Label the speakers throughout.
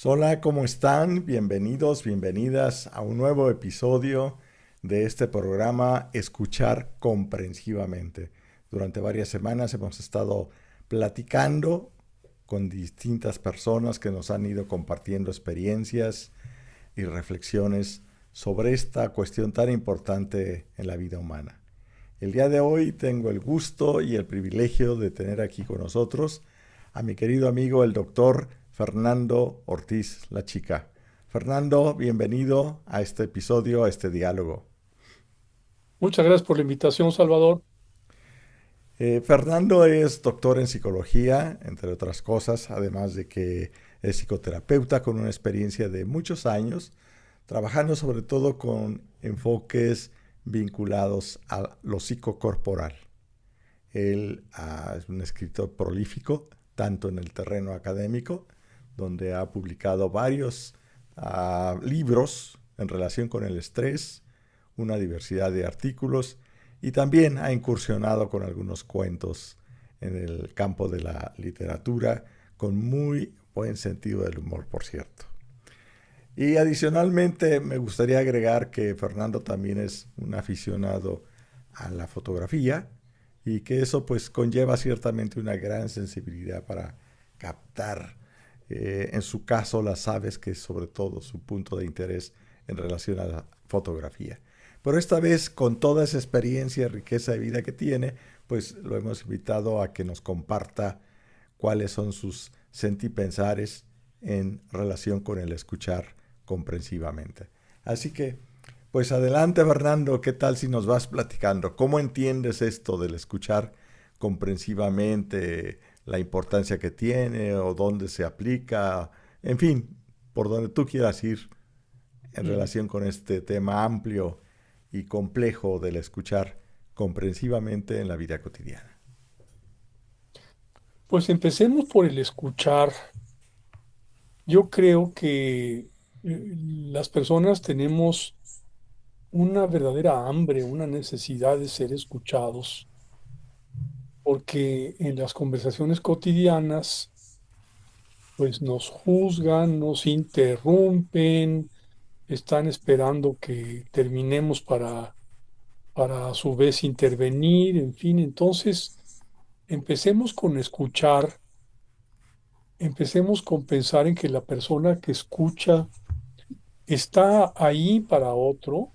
Speaker 1: Hola, ¿cómo están? Bienvenidos, bienvenidas a un nuevo episodio de este programa Escuchar Comprensivamente. Durante varias semanas hemos estado platicando con distintas personas que nos han ido compartiendo experiencias y reflexiones sobre esta cuestión tan importante en la vida humana. El día de hoy tengo el gusto y el privilegio de tener aquí con nosotros a mi querido amigo el doctor Fernando Ortiz La Chica. Fernando, bienvenido a este episodio, a este diálogo.
Speaker 2: Muchas gracias por la invitación, Salvador.
Speaker 1: Fernando es doctor en psicología, entre otras cosas, además de que es psicoterapeuta con una experiencia de muchos años, trabajando sobre todo con enfoques vinculados a lo psicocorporal. Él es un escritor prolífico, tanto en el terreno académico, donde ha publicado varios libros en relación con el estrés, una diversidad de artículos, y también ha incursionado con algunos cuentos en el campo de la literatura, con muy buen sentido del humor, por cierto. Y adicionalmente me gustaría agregar que Fernando también es un aficionado a la fotografía y que eso pues conlleva ciertamente una gran sensibilidad para captar, en su caso, las aves, que es sobre todo su punto de interés en relación a la fotografía. Pero esta vez, con toda esa experiencia y riqueza de vida que tiene, pues lo hemos invitado a que nos comparta cuáles son sus sentipensares en relación con el escuchar comprensivamente. Así que, pues adelante, Fernando, ¿qué tal si nos vas platicando? ¿Cómo entiendes esto del escuchar comprensivamente, la importancia que tiene o dónde se aplica? En fin, por donde tú quieras ir en
Speaker 2: Mm.
Speaker 1: relación con este tema amplio y complejo del escuchar comprensivamente en la vida cotidiana.
Speaker 2: Pues empecemos por el escuchar. Yo creo que las personas tenemos una verdadera hambre, una necesidad de ser escuchados, porque en las conversaciones cotidianas, pues nos juzgan, nos interrumpen, están esperando que terminemos para a su vez intervenir, en fin. Entonces, empecemos con escuchar. Empecemos con pensar en que la persona que escucha está ahí para otro,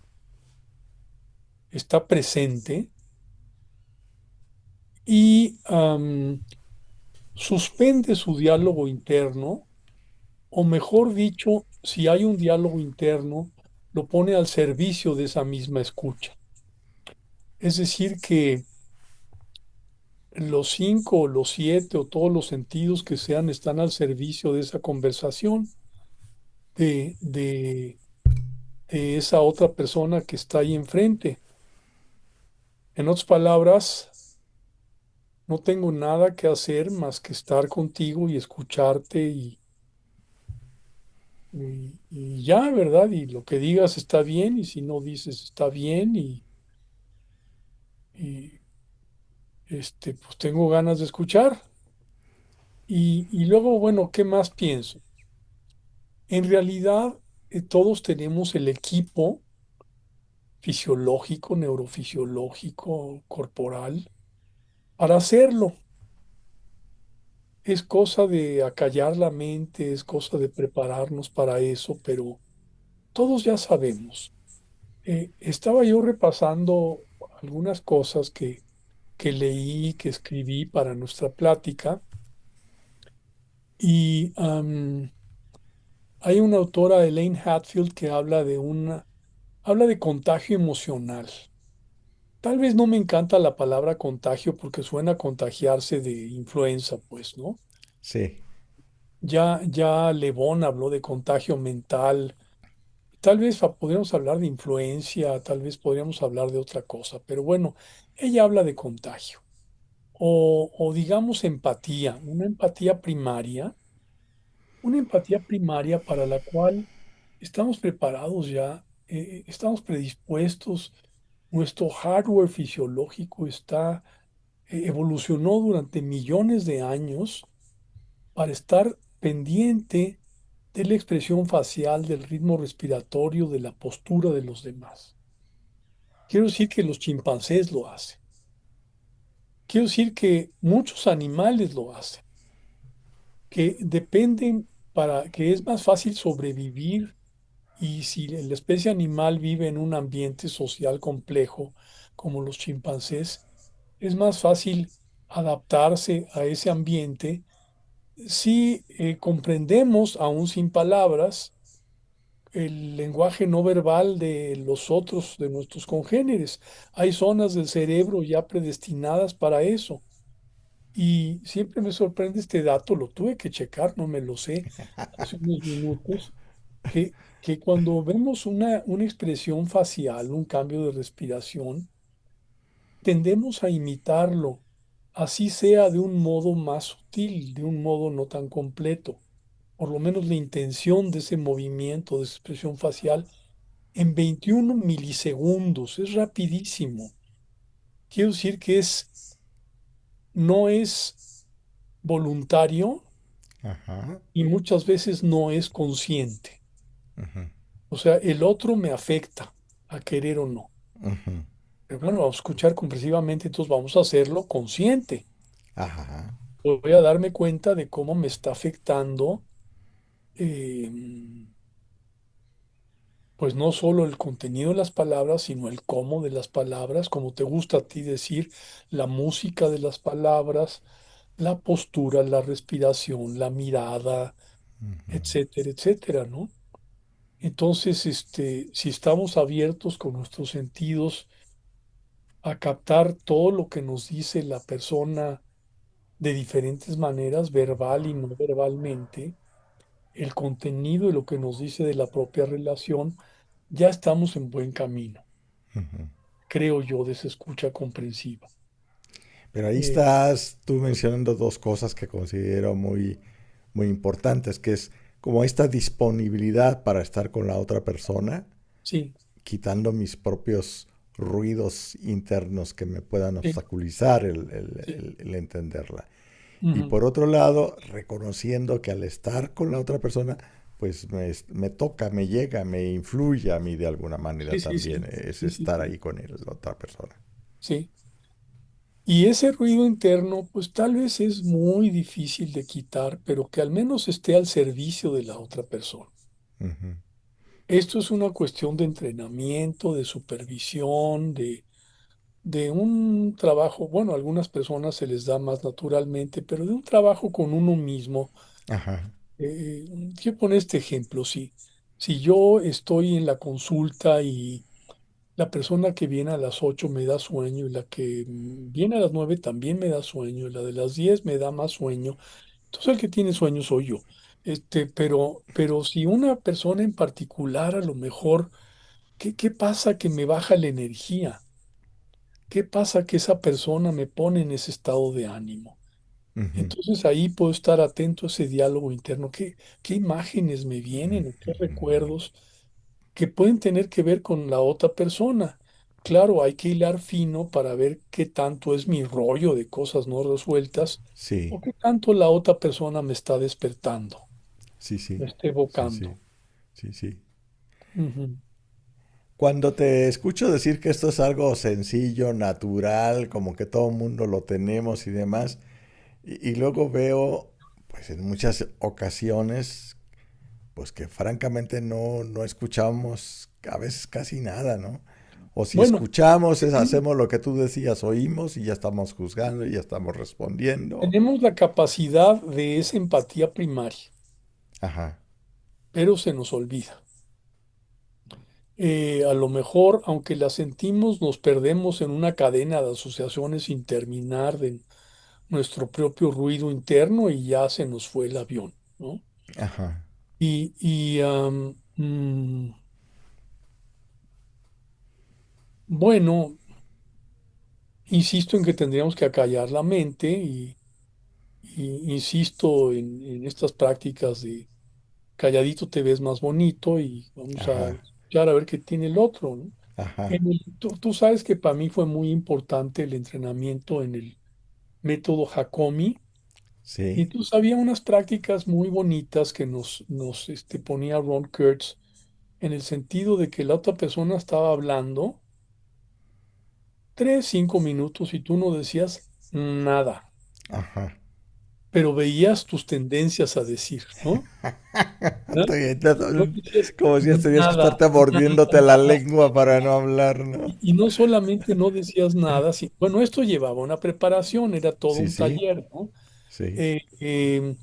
Speaker 2: está presente y suspende su diálogo interno, o mejor dicho, si hay un diálogo interno, lo pone al servicio de esa misma escucha. Es decir, que los cinco o los siete o todos los sentidos que sean están al servicio de esa conversación, de, de, de esa otra persona que está ahí enfrente. En otras palabras, no tengo nada que hacer más que estar contigo y escucharte y ya, ¿verdad? Y lo que digas está bien y si no dices está bien y, pues tengo ganas de escuchar. Y luego, bueno, ¿qué más pienso? En realidad, todos tenemos el equipo fisiológico, neurofisiológico, corporal para hacerlo. Es cosa de acallar la mente, es cosa de prepararnos para eso, pero todos ya sabemos. Estaba yo repasando algunas cosas que leí, que escribí para nuestra plática y hay una autora, Elaine Hatfield, que habla de contagio emocional. Tal vez no me encanta la palabra contagio porque suena a contagiarse de influenza, pues, ¿no?
Speaker 1: Sí,
Speaker 2: Ya Le Bon habló de contagio mental. Tal vez podríamos hablar de influencia, tal vez podríamos hablar de otra cosa, pero bueno, ella habla de contagio o digamos empatía, una empatía primaria para la cual estamos preparados ya, estamos predispuestos, nuestro hardware fisiológico evolucionó durante millones de años para estar pendiente de la expresión facial, del ritmo respiratorio, de la postura de los demás. Quiero decir que los chimpancés lo hacen. Quiero decir que muchos animales lo hacen, que dependen para que es más fácil sobrevivir y si la especie animal vive en un ambiente social complejo como los chimpancés, es más fácil adaptarse a ese ambiente si comprendemos, aún sin palabras, el lenguaje no verbal de los otros, de nuestros congéneres. Hay zonas del cerebro ya predestinadas para eso. Y siempre me sorprende este dato, lo tuve que checar, no me lo sé hace unos minutos, que cuando vemos una expresión facial, un cambio de respiración, tendemos a imitarlo, así sea de un modo más sutil, de un modo no tan completo. Por lo menos la intención de ese movimiento, de esa expresión facial, en 21 milisegundos, es rapidísimo. Quiero decir que no es voluntario
Speaker 1: Ajá.
Speaker 2: y muchas veces no es consciente.
Speaker 1: Ujú,
Speaker 2: O sea, el otro me afecta, a querer o no.
Speaker 1: ujú.
Speaker 2: Pero bueno, vamos a escuchar comprensivamente, entonces vamos a hacerlo consciente.
Speaker 1: Ajá.
Speaker 2: Voy a darme cuenta de cómo me está afectando, eh, pues no solo el contenido de las palabras, sino el cómo de las palabras, como te gusta a ti decir, la música de las palabras, la postura, la respiración, la mirada, etcétera, etcétera, ¿no? Entonces, si estamos abiertos con nuestros sentidos a captar todo lo que nos dice la persona de diferentes maneras, verbal y no verbalmente, el contenido de lo que nos dice de la propia relación, ya estamos en buen camino, creo yo, de esa escucha comprensiva.
Speaker 1: Pero ahí
Speaker 2: Eh,
Speaker 1: estás tú mencionando dos cosas que considero muy importantes, que es como esta disponibilidad para estar con la otra persona,
Speaker 2: sí,
Speaker 1: quitando mis propios ruidos internos que me puedan
Speaker 2: sí,
Speaker 1: obstaculizar
Speaker 2: sí.
Speaker 1: el entenderla. Y
Speaker 2: Ujú.
Speaker 1: por otro lado, reconociendo que al estar con la otra persona, pues me toca, me llega, me influye a mí de alguna manera
Speaker 2: Sí, sí,
Speaker 1: también,
Speaker 2: sí,
Speaker 1: es
Speaker 2: sí, sí,
Speaker 1: estar
Speaker 2: sí,
Speaker 1: ahí con la otra persona.
Speaker 2: sí. Y ese ruido interno, pues tal vez es muy difícil de quitar, pero que al menos esté al servicio de la otra persona.
Speaker 1: Ujú.
Speaker 2: Esto es una cuestión de entrenamiento, de supervisión, de un trabajo, bueno, a algunas personas se les da más naturalmente, pero de un trabajo con uno mismo.
Speaker 1: Ajá,
Speaker 2: Quiero poner este ejemplo, si yo estoy en la consulta y la persona que viene a las 8 me da sueño y la que viene a las 9 también me da sueño y la de las 10 me da más sueño, entonces el que tiene sueño soy yo. Pero si una persona en particular a lo mejor, ¿qué pasa que me baja la energía? ¿Qué pasa que esa persona me pone en ese estado de ánimo?
Speaker 1: ujú,
Speaker 2: Entonces ahí puedo estar atento a ese diálogo interno. ¿Qué imágenes me vienen o qué recuerdos que pueden tener que ver con la otra persona? Claro, hay que hilar fino para ver qué tanto es mi rollo de cosas no resueltas
Speaker 1: sí,
Speaker 2: o qué tanto la otra persona me está despertando,
Speaker 1: sí, sí,
Speaker 2: me está
Speaker 1: sí, sí,
Speaker 2: evocando.
Speaker 1: sí, sí.
Speaker 2: Ujú.
Speaker 1: Cuando te escucho decir que esto es algo sencillo, natural, como que todo el mundo lo tenemos y demás, y luego veo, pues en muchas ocasiones, pues que francamente no escuchamos a veces casi nada, ¿no? O si
Speaker 2: Bueno,
Speaker 1: escuchamos, hacemos lo que tú decías, oímos y ya estamos juzgando y ya estamos respondiendo.
Speaker 2: tenemos la capacidad de esa empatía primaria,
Speaker 1: Ajá,
Speaker 2: pero se nos olvida. A lo mejor, aunque la sentimos, nos perdemos en una cadena de asociaciones sin terminar de nuestro propio ruido interno y ya se nos fue el avión, ¿no?
Speaker 1: ajá,
Speaker 2: Bueno, insisto en que tendríamos que acallar la mente y insisto en estas prácticas de calladito te ves más bonito y vamos a
Speaker 1: ajá,
Speaker 2: escuchar a ver qué tiene el otro, ¿no?
Speaker 1: ajá,
Speaker 2: Tú sabes que para mí fue muy importante el entrenamiento en el método Hakomi, Y
Speaker 1: Sí,
Speaker 2: entonces había unas prácticas muy bonitas que nos ponía Ron Kurtz en el sentido de que la otra persona estaba hablando 3, 5 minutos y tú no decías nada,
Speaker 1: ajá.
Speaker 2: pero veías tus tendencias a decir, ¿no? ¿Verdad? No decías
Speaker 1: Como si tuvieras que
Speaker 2: nada,
Speaker 1: estarte
Speaker 2: nada,
Speaker 1: mordiéndote la
Speaker 2: nada.
Speaker 1: lengua para no hablar, ¿no?
Speaker 2: Y no solamente no decías nada, bueno, esto llevaba una preparación, era todo
Speaker 1: Sí,
Speaker 2: un
Speaker 1: sí,
Speaker 2: taller, ¿no?
Speaker 1: sí.
Speaker 2: Eh,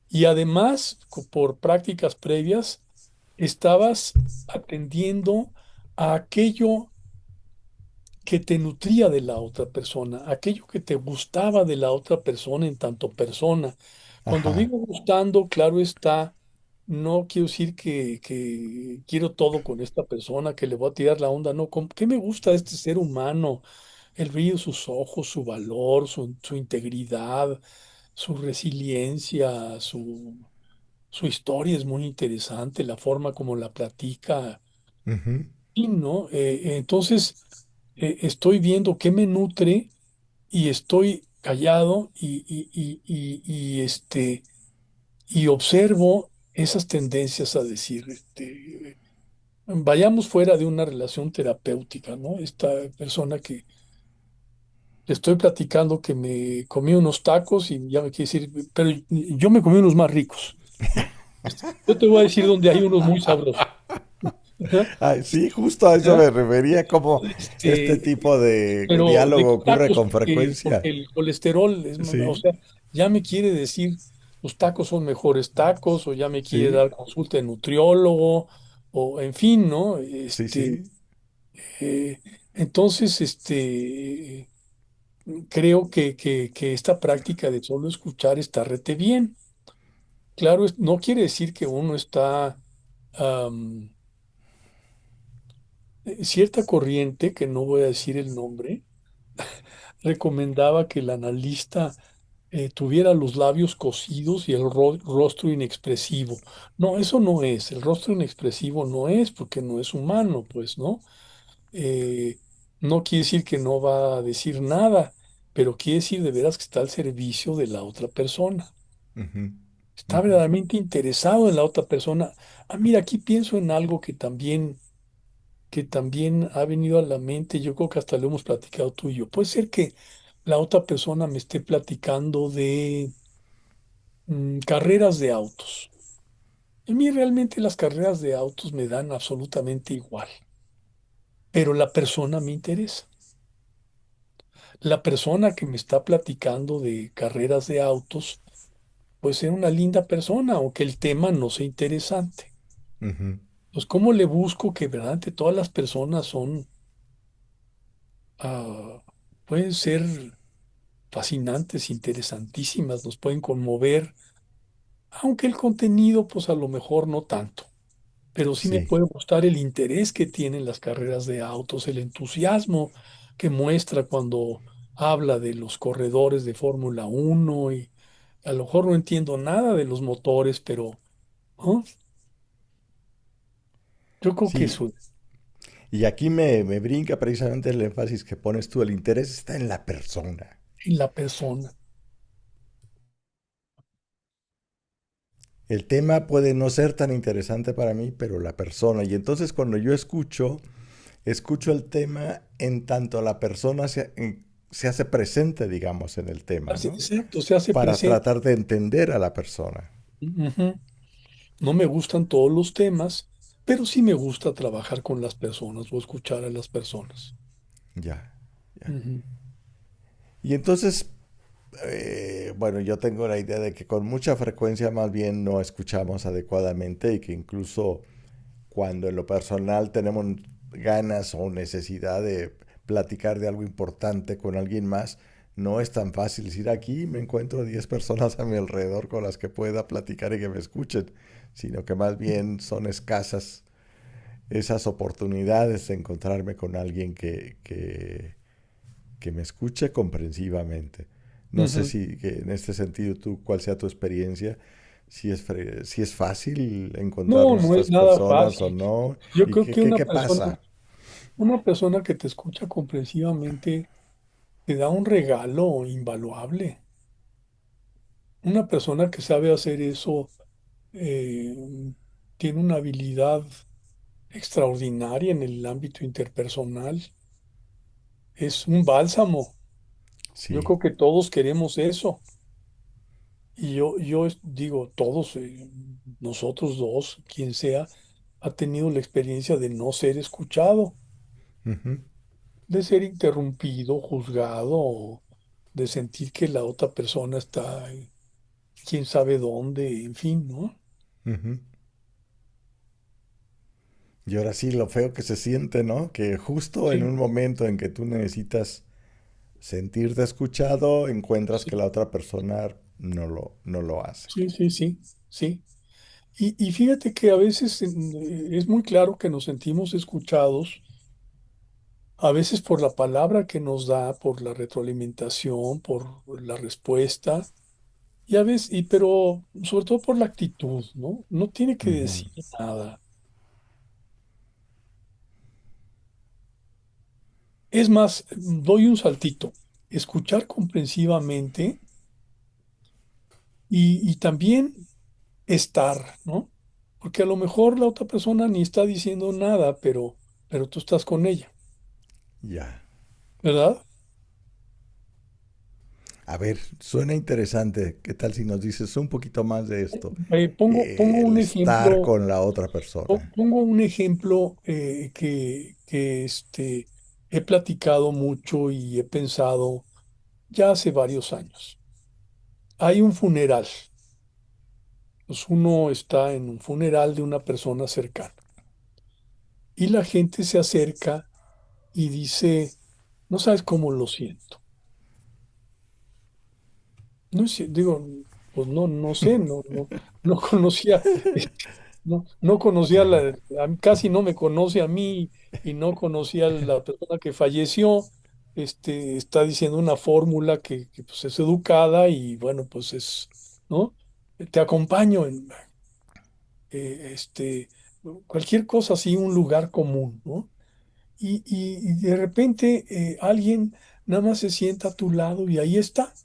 Speaker 2: y además, por prácticas previas, estabas atendiendo a aquello que te nutría de la otra persona, aquello que te gustaba de la otra persona en tanto persona. Cuando
Speaker 1: Ajá.
Speaker 2: digo gustando, claro está, no quiero decir que quiero todo con esta persona, que le voy a tirar la onda, no, ¿qué me gusta de este ser humano? El brillo de sus ojos, su valor, su integridad, su resiliencia, su historia es muy interesante, la forma como la platica.
Speaker 1: Ujú,
Speaker 2: Sí, ¿no? Entonces, estoy viendo qué me nutre y estoy callado y observo esas tendencias a decir, vayamos fuera de una relación terapéutica, ¿no? Esta persona que le estoy platicando que me comí unos tacos y ya me quiere decir, pero yo me comí unos más ricos. ¿No? Yo te voy a decir dónde hay unos muy sabrosos. Ajá.
Speaker 1: ah, sí, justo a eso
Speaker 2: Ajá.
Speaker 1: me refería, como este
Speaker 2: Este,
Speaker 1: tipo de
Speaker 2: Pero ¿de
Speaker 1: diálogo
Speaker 2: qué
Speaker 1: ocurre
Speaker 2: tacos?
Speaker 1: con
Speaker 2: Porque
Speaker 1: frecuencia.
Speaker 2: el colesterol o
Speaker 1: Sí,
Speaker 2: sea, ya me quiere decir los tacos son mejores tacos, o ya me quiere
Speaker 1: sí,
Speaker 2: dar consulta de nutriólogo, o en fin, ¿no?
Speaker 1: sí, sí.
Speaker 2: Eh, entonces, creo que esta práctica de solo escuchar está rete bien. Claro, no quiere decir que uno está cierta corriente, que no voy a decir el nombre, recomendaba que el analista tuviera los labios cosidos y el rostro inexpresivo. No, eso no es. El rostro inexpresivo no es porque no es humano, pues, ¿no? Eh, no quiere decir que no va a decir nada, pero quiere decir de veras que está al servicio de la otra persona.
Speaker 1: Ujú,
Speaker 2: Está
Speaker 1: ujú,
Speaker 2: verdaderamente interesado en la otra persona. Ah, mira, aquí pienso en algo que también ha venido a la mente, yo creo que hasta lo hemos platicado tú y yo. Puede ser que la otra persona me esté platicando de carreras de autos. A mí realmente las carreras de autos me dan absolutamente igual, pero la persona me interesa. La persona que me está platicando de carreras de autos puede ser una linda persona, aunque el tema no sea interesante.
Speaker 1: ujú.
Speaker 2: Pues, ¿cómo le busco que verdaderamente todas las personas ah, pueden ser fascinantes, interesantísimas, nos pueden conmover, aunque el contenido, pues a lo mejor no tanto? Pero sí me
Speaker 1: Sí,
Speaker 2: puede gustar el interés que tienen las carreras de autos, el entusiasmo que muestra cuando habla de los corredores de Fórmula 1 y a lo mejor no entiendo nada de los motores, pero ¿no? Yo creo que
Speaker 1: sí.
Speaker 2: eso,
Speaker 1: Y aquí me brinca precisamente el énfasis que pones tú. El interés está en la persona.
Speaker 2: en la persona.
Speaker 1: El tema puede no ser tan interesante para mí, pero la persona. Y entonces cuando yo escucho, escucho el tema en tanto la persona se hace presente, digamos, en el tema, ¿no?
Speaker 2: Exacto, se hace
Speaker 1: Para
Speaker 2: presente.
Speaker 1: tratar de entender a la persona.
Speaker 2: Ujú. No me gustan todos los temas, pero sí me gusta trabajar con las personas o escuchar a las personas.
Speaker 1: Ya, ya.
Speaker 2: Ujú.
Speaker 1: Y entonces, bueno, yo tengo la idea de que con mucha frecuencia más bien no escuchamos adecuadamente y que incluso cuando en lo personal tenemos ganas o necesidad de platicar de algo importante con alguien más, no es tan fácil decir aquí me encuentro 10 personas a mi alrededor con las que pueda platicar y que me escuchen, sino que más bien son escasas esas oportunidades de encontrarme con alguien que me escuche comprensivamente. No sé
Speaker 2: Ujú.
Speaker 1: si que en este sentido tú, cuál sea tu experiencia, si es fácil
Speaker 2: No,
Speaker 1: encontrarnos
Speaker 2: no es
Speaker 1: estas
Speaker 2: nada
Speaker 1: personas o
Speaker 2: fácil.
Speaker 1: no,
Speaker 2: Yo
Speaker 1: y
Speaker 2: creo que
Speaker 1: qué pasa.
Speaker 2: una persona que te escucha comprensivamente te da un regalo invaluable, Una persona que sabe hacer eso eh, tiene una habilidad extraordinaria en el ámbito interpersonal. Es un bálsamo. Yo
Speaker 1: Sí.
Speaker 2: creo que todos queremos eso. Y digo, todos, nosotros dos, quien sea, ha tenido la experiencia de no ser escuchado,
Speaker 1: Ujú,
Speaker 2: de ser interrumpido, juzgado, o de sentir que la otra persona está quién sabe dónde, en fin, ¿no?
Speaker 1: ujú. Y ahora sí, lo feo que se siente, ¿no? Que justo en
Speaker 2: Sí,
Speaker 1: un momento en que tú necesitas sentirte escuchado, encuentras
Speaker 2: sí,
Speaker 1: que la otra persona no lo hace.
Speaker 2: sí, sí, sí, sí. Y fíjate que a veces es muy claro que nos sentimos escuchados, a veces por la palabra que nos da, por la retroalimentación, por la respuesta, y a veces, pero sobre todo por la actitud, ¿no? No tiene que
Speaker 1: Ujú,
Speaker 2: decir nada. Es más, doy un saltito. Escuchar comprensivamente y también estar, ¿no? Porque a lo mejor la otra persona ni está diciendo nada, pero tú estás con ella,
Speaker 1: ya.
Speaker 2: ¿verdad?
Speaker 1: A ver, suena interesante. ¿Qué tal si nos dices un poquito más de esto?
Speaker 2: Pongo
Speaker 1: El
Speaker 2: un
Speaker 1: estar
Speaker 2: ejemplo,
Speaker 1: con la otra persona.
Speaker 2: pongo un ejemplo que he platicado mucho y he pensado ya hace varios años. Hay un funeral, pues uno está en un funeral de una persona cercana y la gente se acerca y dice, no sabes cómo lo siento. No digo, pues no, no sé, no conocía, no conocía casi no me conoce a mí y no conocía a la persona que falleció. Está diciendo una fórmula que, pues es educada y bueno, pues es, ¿no? Te acompaño en eh, este, cualquier cosa así, un lugar común, ¿no? Y de repente alguien nada más se sienta a tu lado y ahí está,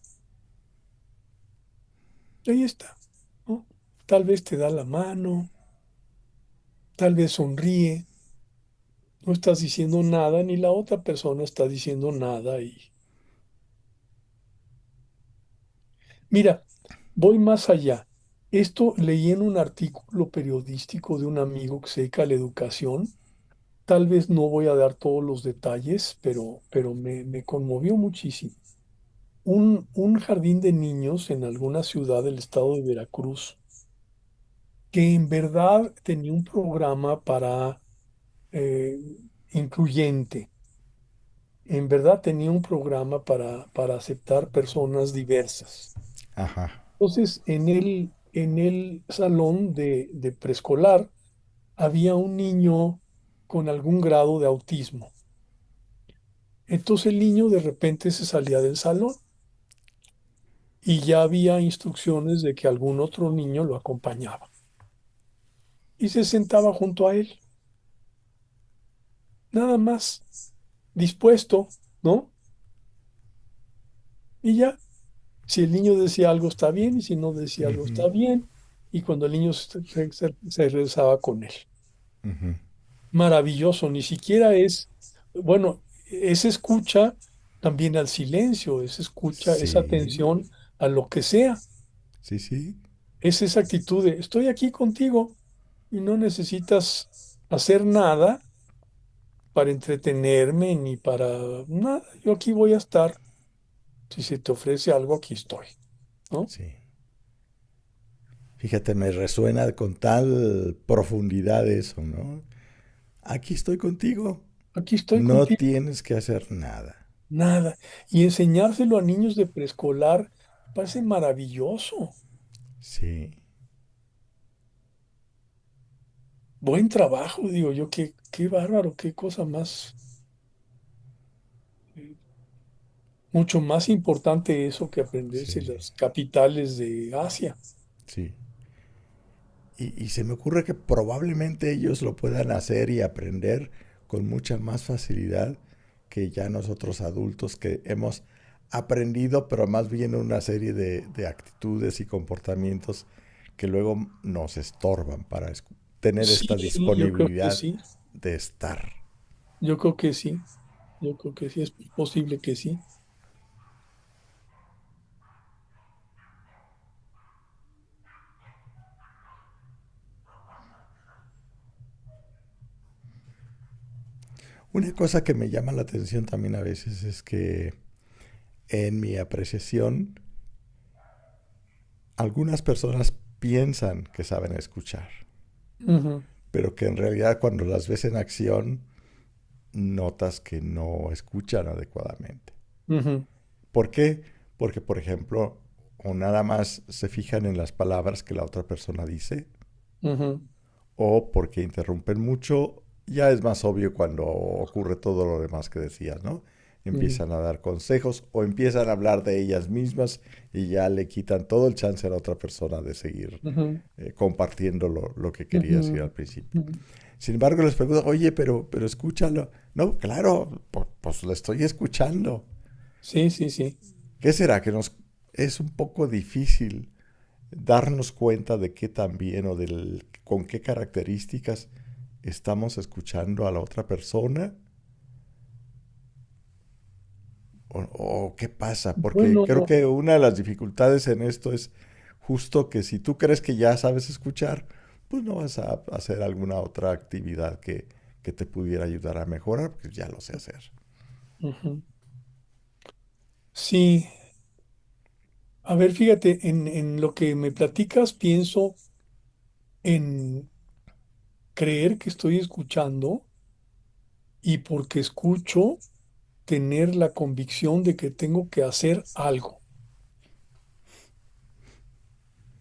Speaker 2: ¿no? Tal vez te da la mano, tal vez sonríe, no estás diciendo nada, ni la otra persona está diciendo nada. Y mira, voy más allá. Esto leí en un artículo periodístico de un amigo que se dedica a la educación. Tal vez no voy a dar todos los detalles, pero me conmovió muchísimo. Un jardín de niños en alguna ciudad del estado de Veracruz, que en verdad tenía un programa para eh, incluyente. En verdad tenía un programa para aceptar personas diversas.
Speaker 1: Ajá,
Speaker 2: Entonces, en el salón de preescolar había un niño con algún grado de autismo. Entonces el niño de repente se salía del salón y ya había instrucciones de que algún otro niño lo acompañaba y se sentaba junto a él, nada más, dispuesto, ¿no? Y ya. Si el niño decía algo está bien y si no decía algo
Speaker 1: ujú,
Speaker 2: está bien. Y cuando el niño se regresaba con él.
Speaker 1: ujú.
Speaker 2: Maravilloso, ni siquiera es, bueno, es escucha también al silencio, es escucha, es
Speaker 1: Sí,
Speaker 2: atención a lo que sea.
Speaker 1: sí, sí,
Speaker 2: Es esa actitud de estoy aquí contigo y no necesitas hacer nada para entretenerme ni para nada. Yo aquí voy a estar. Si se te ofrece algo, aquí estoy, ¿no?
Speaker 1: sí. Fíjate, me resuena con tal profundidad eso, ¿no? Aquí estoy contigo.
Speaker 2: Aquí estoy
Speaker 1: No
Speaker 2: contigo.
Speaker 1: tienes que hacer nada.
Speaker 2: Nada. Y enseñárselo a niños de preescolar parece maravilloso.
Speaker 1: Sí,
Speaker 2: Buen trabajo, digo yo, qué bárbaro, qué cosa más, eh, mucho más importante eso que aprenderse
Speaker 1: sí,
Speaker 2: las capitales de Asia.
Speaker 1: sí. Y se me ocurre que probablemente ellos lo puedan hacer y aprender con mucha más facilidad que ya nosotros adultos que hemos aprendido, pero más bien una serie de actitudes y comportamientos que luego nos estorban para tener
Speaker 2: Sí,
Speaker 1: esta
Speaker 2: yo creo que
Speaker 1: disponibilidad
Speaker 2: sí,
Speaker 1: de estar.
Speaker 2: yo creo que sí, yo creo que sí, es posible que sí.
Speaker 1: Una cosa que me llama la atención también a veces es que en mi apreciación, algunas personas piensan que saben escuchar,
Speaker 2: Ujú,
Speaker 1: pero que en realidad cuando las ves en acción notas que no escuchan adecuadamente.
Speaker 2: ujú,
Speaker 1: ¿Por qué? Porque, por ejemplo, o nada más se fijan en las palabras que la otra persona dice,
Speaker 2: ujú,
Speaker 1: o porque interrumpen mucho. Ya es más obvio cuando ocurre todo lo demás que decías, ¿no?
Speaker 2: ujú,
Speaker 1: Empiezan a dar consejos o empiezan a hablar de ellas mismas y ya le quitan todo el chance a la otra persona de seguir
Speaker 2: ujú,
Speaker 1: compartiendo lo que quería decir
Speaker 2: ujú,
Speaker 1: al principio.
Speaker 2: ujú.
Speaker 1: Sin embargo, les pregunto, oye, pero escúchalo. No, claro, pues lo estoy escuchando.
Speaker 2: Sí, sí, sí.
Speaker 1: ¿Qué será? Que nos es un poco difícil darnos cuenta de qué también o con qué características estamos escuchando a la otra persona o qué pasa, porque
Speaker 2: Bueno,
Speaker 1: creo que una de las dificultades en esto es justo que si tú crees que ya sabes escuchar, pues no vas a hacer alguna otra actividad que te pudiera ayudar a mejorar, porque ya lo sé hacer.
Speaker 2: ujú. Sí, a ver, fíjate, en lo que me platicas, pienso en creer que estoy escuchando y porque escucho, tener la convicción de que tengo que hacer algo,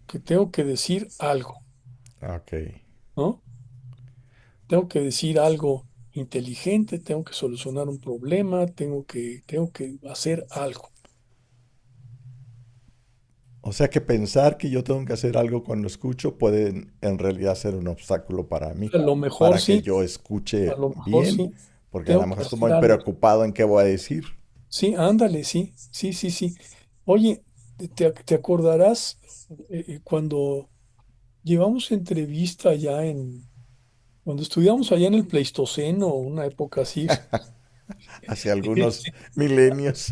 Speaker 2: que tengo que decir algo,
Speaker 1: Ok.
Speaker 2: ¿no? Tengo que decir algo inteligente, tengo que solucionar un problema, tengo que hacer algo.
Speaker 1: O sea que pensar que yo tengo que hacer algo cuando escucho puede en realidad ser un obstáculo para mí,
Speaker 2: A lo mejor
Speaker 1: para que
Speaker 2: sí,
Speaker 1: yo
Speaker 2: a
Speaker 1: escuche
Speaker 2: lo mejor
Speaker 1: bien,
Speaker 2: sí,
Speaker 1: porque a lo
Speaker 2: tengo
Speaker 1: mejor
Speaker 2: que
Speaker 1: estoy
Speaker 2: hacer
Speaker 1: muy
Speaker 2: algo.
Speaker 1: preocupado en qué voy a decir.
Speaker 2: Sí, ándale, sí, sí, sí, sí. Oye, te acordarás cuando llevamos entrevista ya cuando estudiamos allá en el Pleistoceno, una época así,
Speaker 1: Hacia algunos
Speaker 2: este,
Speaker 1: milenios.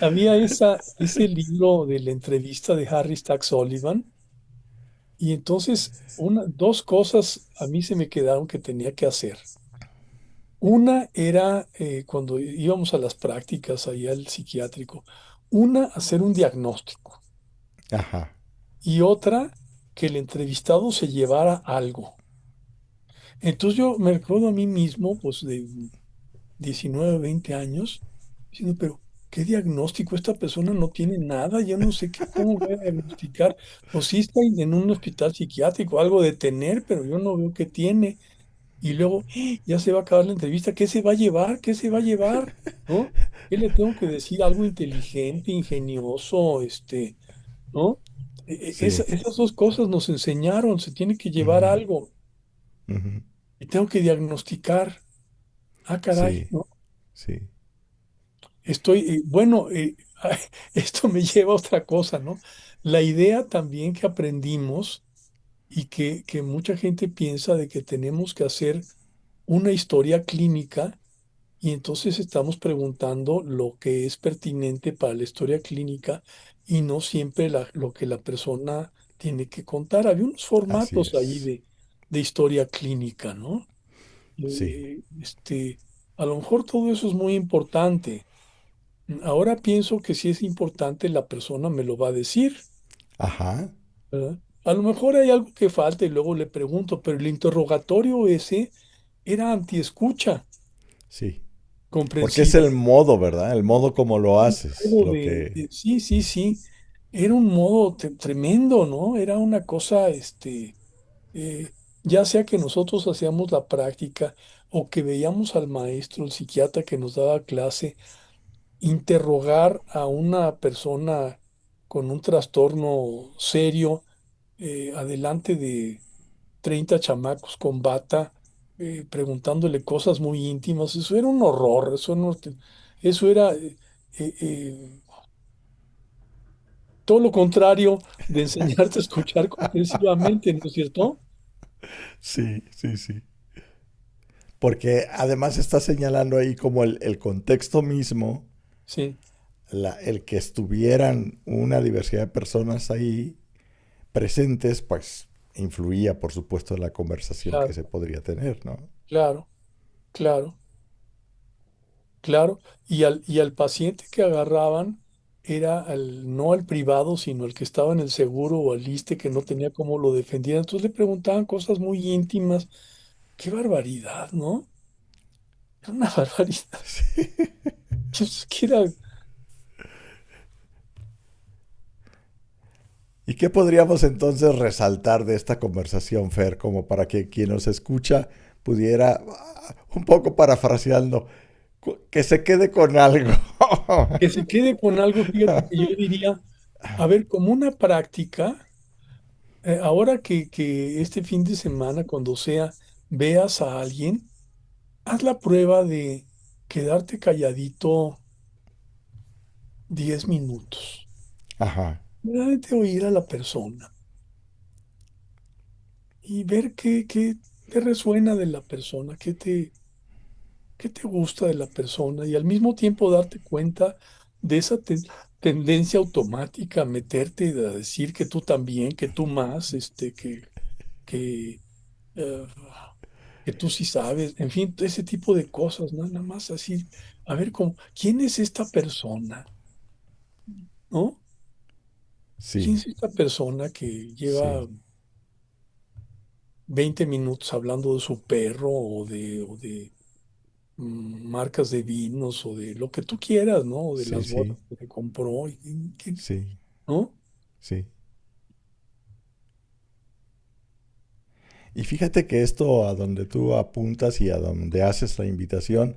Speaker 2: había ese libro de la entrevista de Harry Stack Sullivan, y entonces dos cosas a mí se me quedaron que tenía que hacer. Una era cuando íbamos a las prácticas allá al psiquiátrico, una, hacer un diagnóstico.
Speaker 1: Ajá,
Speaker 2: Y otra, que el entrevistado se llevara algo. Entonces yo me recuerdo a mí mismo, pues de 19 20 años, diciendo, pero ¿qué diagnóstico? Esta persona no tiene nada, yo no sé cómo voy a diagnosticar. Pues sí está en un hospital psiquiátrico, algo de tener, pero yo no veo qué tiene. Y luego, ya se va a acabar la entrevista, ¿qué se va a llevar? ¿Qué se va a llevar? ¿No? ¿Qué le tengo que decir? Algo inteligente, ingenioso, ¿no?
Speaker 1: sí.
Speaker 2: Esas dos cosas nos enseñaron, se tiene que llevar
Speaker 1: Ujú,
Speaker 2: algo
Speaker 1: ujú,
Speaker 2: y tengo que diagnosticar. Ah, caray,
Speaker 1: sí,
Speaker 2: ¿no?
Speaker 1: sí.
Speaker 2: Estoy, bueno, esto me lleva a otra cosa, ¿no? La idea también que aprendimos y que mucha gente piensa de que tenemos que hacer una historia clínica y entonces estamos preguntando lo que es pertinente para la historia clínica y no siempre lo que la persona tiene que contar. Había unos
Speaker 1: Así
Speaker 2: formatos ahí
Speaker 1: es.
Speaker 2: de historia clínica, ¿no?
Speaker 1: Sí.
Speaker 2: A lo mejor todo eso es muy importante. Ahora pienso que si es importante, la persona me lo va a decir,
Speaker 1: Ajá,
Speaker 2: ¿verdad? A lo mejor hay algo que falta y luego le pregunto, pero el interrogatorio ese era antiescucha
Speaker 1: sí. Porque es
Speaker 2: comprensiva.
Speaker 1: el modo, ¿verdad? El modo como lo haces,
Speaker 2: Modo
Speaker 1: lo que...
Speaker 2: sí, sí, sí. Era un modo tremendo, ¿no? Era una cosa, eh, ya sea que nosotros hacíamos la práctica o que veíamos al maestro, el psiquiatra que nos daba clase, interrogar a una persona con un trastorno serio, adelante de 30 chamacos con bata, preguntándole cosas muy íntimas, eso era un horror, eso no, eso era. eh, eh, todo lo contrario de enseñarte a escuchar comprensivamente, ¿no es cierto?
Speaker 1: Sí, sí, sí. Porque además está señalando ahí como el contexto mismo,
Speaker 2: Sí,
Speaker 1: el que estuvieran una diversidad de personas ahí presentes, pues influía, por supuesto, en la conversación que
Speaker 2: claro,
Speaker 1: se podría tener, ¿no?
Speaker 2: claro, claro, claro. Y al paciente que agarraban era no al privado, sino al que estaba en el seguro o al ISSSTE que no tenía cómo lo defendían. Entonces le preguntaban cosas muy íntimas. Qué barbaridad, ¿no? Era una barbaridad. Que era,
Speaker 1: ¿Y qué podríamos entonces resaltar de esta conversación, Fer, como para que quien nos escucha pudiera, un poco parafraseando, que se quede con algo?
Speaker 2: que se quede con algo, fíjate que yo diría, a ver, como una práctica, ahora que este fin de semana, cuando sea, veas a alguien, haz la prueba de quedarte calladito 10 minutos.
Speaker 1: Ajá,
Speaker 2: De oír a la persona y ver qué resuena de la persona, qué te gusta de la persona y al mismo tiempo darte cuenta de esa tendencia automática a meterte y a decir que tú también, que tú más, que, eh, que tú sí sabes, en fin, ese tipo de cosas, ¿no? Nada más así, a ver cómo, ¿quién es esta persona? ¿No? ¿Quién
Speaker 1: sí,
Speaker 2: es esta persona que
Speaker 1: sí,
Speaker 2: lleva 20 minutos hablando de su perro o de marcas de vinos o de lo que tú quieras, ¿no? O de
Speaker 1: sí,
Speaker 2: las botas
Speaker 1: sí,
Speaker 2: que te compró,
Speaker 1: sí,
Speaker 2: ¿no?
Speaker 1: sí. Y fíjate que esto a donde tú apuntas y a donde haces la invitación,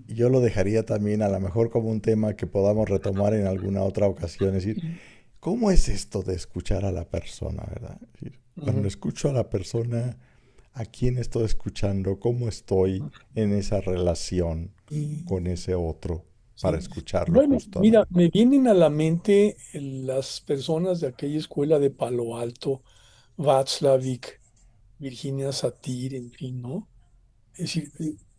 Speaker 1: yo lo dejaría también a lo mejor como un tema que podamos retomar en alguna otra ocasión. Es decir,
Speaker 2: Sí.
Speaker 1: ¿cómo es esto de escuchar a la persona, verdad? Es decir, cuando
Speaker 2: Ujú.
Speaker 1: escucho a la persona, ¿a quién estoy escuchando? ¿Cómo estoy en esa relación
Speaker 2: Y,
Speaker 1: con ese otro para
Speaker 2: sí.
Speaker 1: escucharlo
Speaker 2: Bueno,
Speaker 1: justo, ¿no?
Speaker 2: mira, me vienen a la mente las personas de aquella escuela de Palo Alto, Václavic, Virginia Satir, en fin, ¿no? Es decir,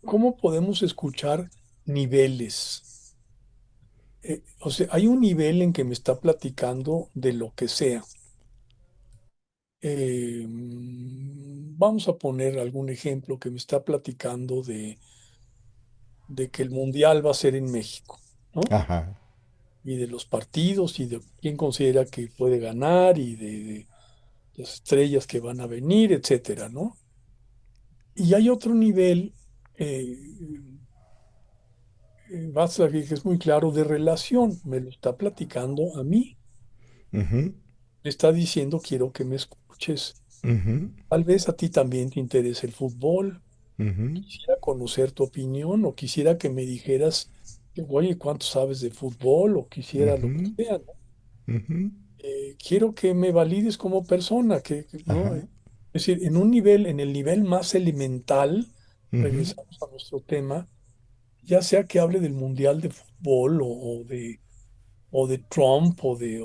Speaker 2: ¿cómo podemos escuchar niveles? O sea, hay un nivel en que me está platicando de lo que sea. Vamos a poner algún ejemplo que me está platicando de que el mundial va a ser en México, ¿no?
Speaker 1: Ajá.
Speaker 2: Y de los partidos y de quién considera que puede ganar y de las estrellas que van a venir, etcétera, ¿no? Y hay otro nivel, eh, Václavic, que es muy claro de relación, me lo está platicando a mí,
Speaker 1: Ujú,
Speaker 2: me está diciendo quiero que me escuches.
Speaker 1: ujú,
Speaker 2: Tal vez a ti también te interese el fútbol.
Speaker 1: ujú,
Speaker 2: Quisiera conocer tu opinión o quisiera que me dijeras, oye, ¿cuánto sabes de fútbol? O quisiera lo que
Speaker 1: ujú,
Speaker 2: sea, ¿no?
Speaker 1: ujú.
Speaker 2: Quiero que me valides como persona, ¿no?
Speaker 1: Ajá.
Speaker 2: Es decir, en un nivel, en el nivel más elemental,
Speaker 1: Ujú,
Speaker 2: regresamos a nuestro tema, ya sea que hable del Mundial de Fútbol o de Trump o de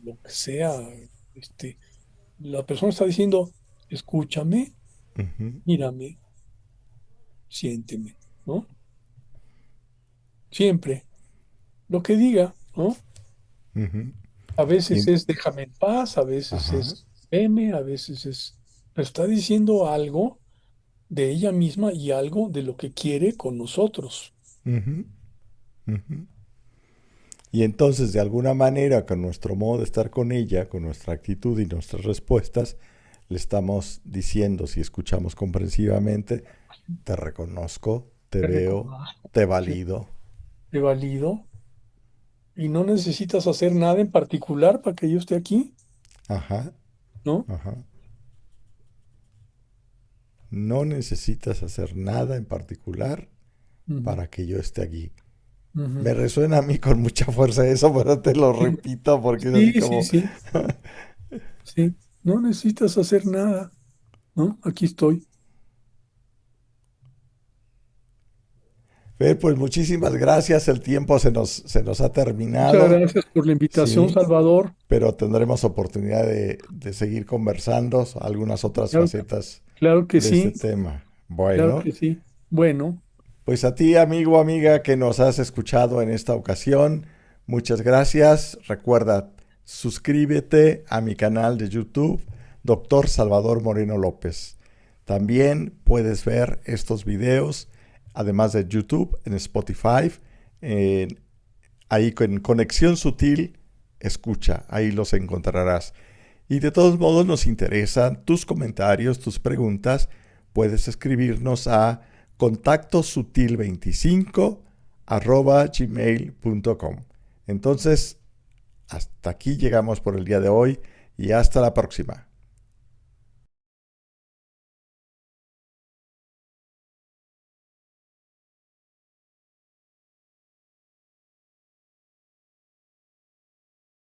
Speaker 2: lo que sea, este, la persona está diciendo, escúchame,
Speaker 1: ujú,
Speaker 2: mírame, siénteme, ¿no? Siempre. Lo que diga, ¿no?
Speaker 1: ujú.
Speaker 2: A veces
Speaker 1: Y-
Speaker 2: es déjame en paz, a veces
Speaker 1: ajá.
Speaker 2: es veme, a veces es... Pero está diciendo algo de ella misma y algo de lo que quiere con nosotros.
Speaker 1: Ujú, ujú. Y entonces, de alguna manera, con nuestro modo de estar con ella, con nuestra actitud y nuestras respuestas, le estamos diciendo, si escuchamos comprensivamente, te reconozco, te
Speaker 2: Te
Speaker 1: veo,
Speaker 2: reconozco,
Speaker 1: te
Speaker 2: sí,
Speaker 1: valido.
Speaker 2: te valido y no necesitas hacer nada en particular para que yo esté aquí,
Speaker 1: Ajá,
Speaker 2: ¿no?
Speaker 1: ajá. No necesitas hacer nada en particular
Speaker 2: Ujú,
Speaker 1: para que yo esté aquí.
Speaker 2: ujú.
Speaker 1: Me resuena a mí con mucha fuerza eso, pero te lo
Speaker 2: Sí,
Speaker 1: repito porque es así
Speaker 2: sí, sí,
Speaker 1: como...
Speaker 2: sí, sí. No necesitas hacer nada, ¿no? Aquí estoy.
Speaker 1: Fer, pues muchísimas gracias. El tiempo se nos ha
Speaker 2: Muchas
Speaker 1: terminado,
Speaker 2: gracias por la invitación,
Speaker 1: sí,
Speaker 2: Salvador.
Speaker 1: pero tendremos oportunidad de seguir conversando algunas otras
Speaker 2: Claro,
Speaker 1: facetas
Speaker 2: claro que
Speaker 1: de este
Speaker 2: sí,
Speaker 1: tema.
Speaker 2: claro
Speaker 1: Bueno,
Speaker 2: que sí. Bueno,
Speaker 1: pues a ti, amigo o amiga, que nos has escuchado en esta ocasión, muchas gracias. Recuerda, suscríbete a mi canal de YouTube, Doctor Salvador Moreno López. También puedes ver estos videos, además de YouTube, en Spotify, en- ahí con Conexión Sutil, escucha, ahí los encontrarás. Y de todos modos nos interesan tus comentarios, tus preguntas. Puedes escribirnos a contactosutil25@gmail.com. Entonces, hasta aquí llegamos por el día de hoy y hasta la próxima.